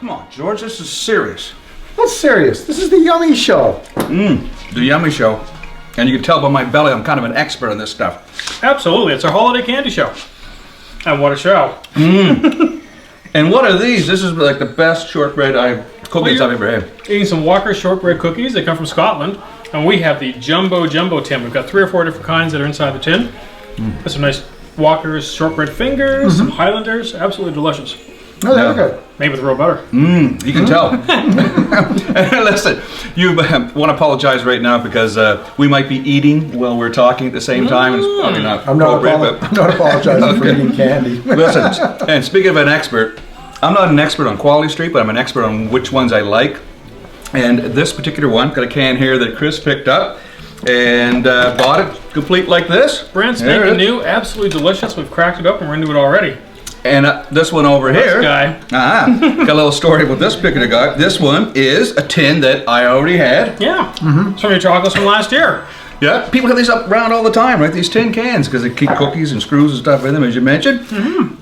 Come on, George, this is serious. What's serious? This is the Yummy Show. The Yummy Show. And you can tell by my belly, I'm kind of an expert on this stuff. Absolutely, it's our holiday candy show. And what a show. And what are these? This is like the best shortbread cookies I've ever had. Eating some Walker shortbread cookies. They come from Scotland. And we have the Jumbo tin. We've got 3 or 4 different kinds that are inside the tin. There's some nice Walker's shortbread fingers, some Highlanders. Absolutely delicious. Oh, they're good. Made with real butter. You can tell. Listen, you want to apologize right now because we might be eating while we're talking at the same time. It's probably not I'm not apologizing for eating candy. Listen, and speaking of an expert, I'm not an expert on Quality Street, but I'm an expert on which ones I like. And this particular one, got a can here that Chris picked up and bought it complete like this. Brand spanking new, absolutely delicious. We've cracked it up and we're into it already. And this one over here, guy. got a little story about this particular guy. This one is a tin that I already had. Yeah, some of your chocolates from last year. Yeah, people have these up around all the time, right? These tin cans, because they keep cookies and screws and stuff in them, as you mentioned.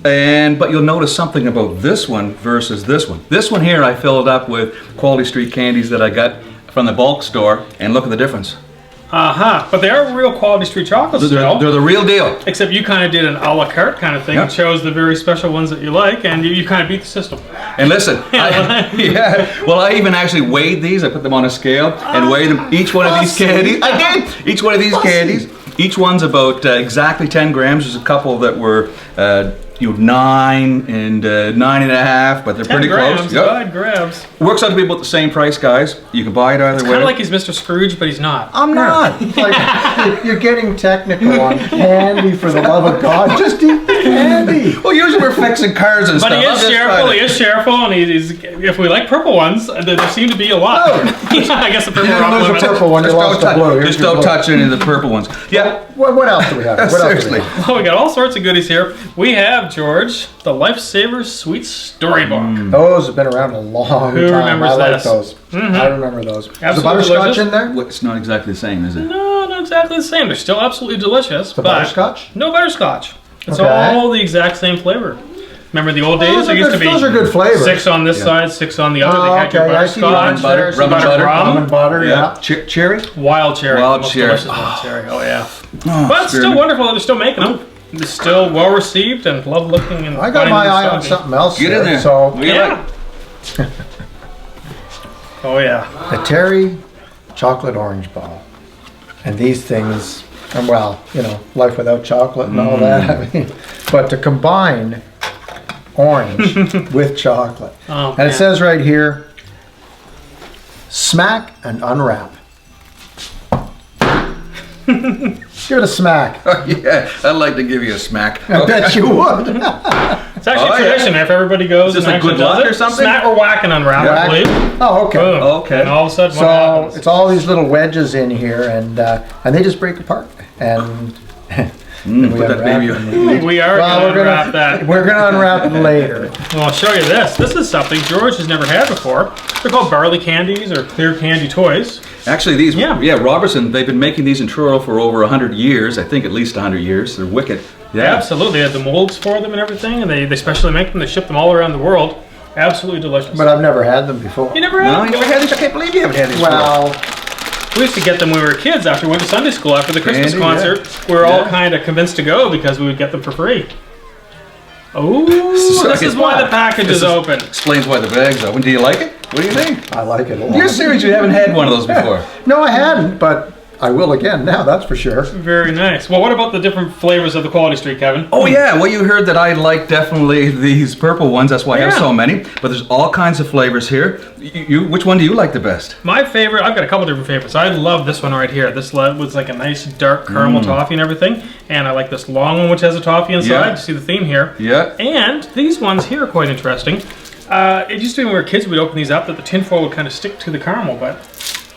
But you'll notice something about this one versus this one. This one here I filled up with Quality Street candies that I got from the bulk store, and look at the difference. But they are real Quality Street chocolates still. They're the real deal. Except you kind of did an a la carte kind of thing and chose the very special ones that you like, and you kind of beat the system. And listen, I even actually weighed these. I put them on a scale and weighed them. Each one of these candies, I did. Each one of these candies, each one's about exactly 10 grams. There's a couple that were 9 and 9.5, but they're pretty close. 5 grams. Works out to be about the same price, guys. You can buy it either way. Kind of like he's Mr. Scrooge, but he's not. I'm not. Like, you're getting technical on candy, for the love of God. Just eat the candy. Well, usually we're fixing cars and But stuff. he is cheerful, and he's, if we like purple ones, there seem to be a lot. I guess the purple You didn't lose the purple one, you lost the blue. Just don't touch any of the purple ones. Yeah. What else do we have? Seriously. Well, we got all sorts of goodies here. We have, George, the Lifesavers Sweet Storybook. Those have been around a long time. Who remembers I like this? those. I remember those. Is the Absolutely butterscotch delicious. in there? Well, it's not exactly the same, is it? No, not exactly the same. They're still absolutely delicious. The but butterscotch? No butterscotch. It's Okay. all the exact same flavor. Remember the old days? There used to be Those are good flavors. 6 on this side, 6 on the other. They had your I see rum butterscotch, and butter, rum and butter. rum and butter, yeah. Cherry? wild cherry. Wild the most cherry. delicious one, cherry. Oh yeah. Oh, But it's still spearmint. wonderful that they're still making them. They're still well received and love looking. And I got finding my them eye on stocking. something else Get in there. So Yeah. Oh yeah. the Terry chocolate orange ball. And these things, and well, life without chocolate and all that. I mean, but to combine orange with chocolate. Oh, And it says right here, smack and unwrap. Give it a smack. Yeah, I'd like to give you a smack. I bet you would. It's actually a tradition. If everybody goes Is this and like good actually does luck it, or something? Smack or whack and unwrap, I Whack. believe. Oh, okay. Boom. Okay. And all of a sudden, what So happens? it's all these little wedges in here, and they just break apart. And then Put that baby on. We are well, going to unwrap that. we're gonna unwrap it later. Well, I'll show you this. This is something George has never had before. They're called barley candies or clear candy toys. Actually, these, Robertson, they've been making these in Truro for over 100 years. I think at least 100 years. They're wicked. Yeah. Absolutely. They have the molds for them and everything, and they specially make them. They ship them all around the world. Absolutely delicious. But I've never had them before. You never had No, them? you never had these? I can't believe you haven't had these. Well, We used to get them when we were kids after we went to Sunday school after the Christmas Candy, concert. We were all kind of convinced to go because we would get them for free. Oh, this is why the package is open. Explains why the bag's open. Do you like it? What do you think? I like it a lot. You're serious? You haven't had one of those before? No, I hadn't, but I will again now, that's for sure. Very nice. Well, what about the different flavors of the Quality Street, Kevin? Oh yeah, well you heard that I like definitely these purple ones. That's why I have so many. But there's all kinds of flavors here. Which one do you like the best? My favorite, I've got a couple different favorites. I love this one right here. This was like a nice dark caramel toffee and everything. And I like this long one which has a toffee inside. Yeah. You see the theme here. Yeah. And these ones here are quite interesting. It used to be when we were kids, we'd open these up that the tinfoil would kind of stick to the caramel, but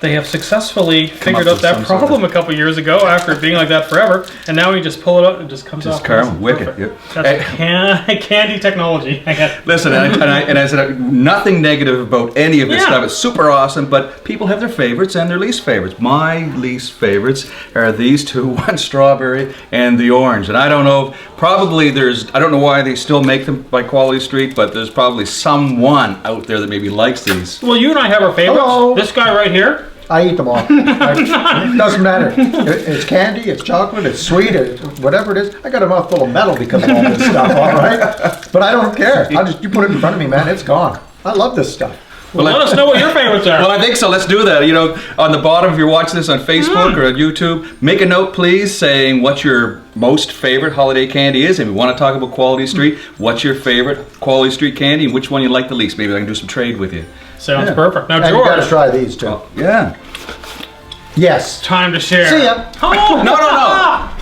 They have successfully figured up out with that some sort problem a couple years ago after it being like that forever, and now you just pull it out and it just comes off. caramel, wicked. Perfect. Yeah. That's candy technology. I guess. Listen, and I said nothing negative about any of this Yeah. stuff. It's super awesome, but people have their favorites and their least favorites. My least favorites are these two: one strawberry and the orange. And I don't know. Probably I don't know why they still make them by Quality Street, but there's probably someone out there that maybe likes these. Well, you and I have our favorites. Hello. This guy right here. I eat them all. It doesn't matter. It's candy, it's chocolate, it's sweet, whatever it is. I got a mouthful of metal because of all this stuff, all right? But I don't care. You put it in front of me, man, it's gone. I love this stuff. Well, let us know what your favorites are. Well, I think so. Let's do that. You know, on the bottom, if you're watching this on Facebook or on YouTube, make a note, please, saying what your most favorite holiday candy is. If you want to talk about Quality Street, what's your favorite Quality Street candy and which one you like the least? Maybe I can do some trade with you. Sounds perfect. Now, And you gotta George, try these too. Yeah. Yes. time to share. See ya. Oh,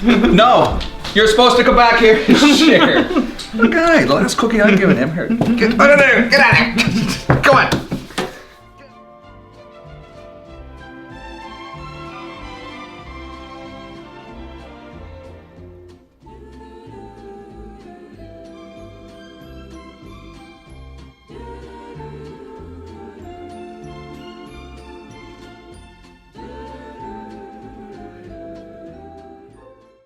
No. No. You're supposed to come back here and share. Guy, the last cookie I'm giving him. Here. Get out of there. Get out of here.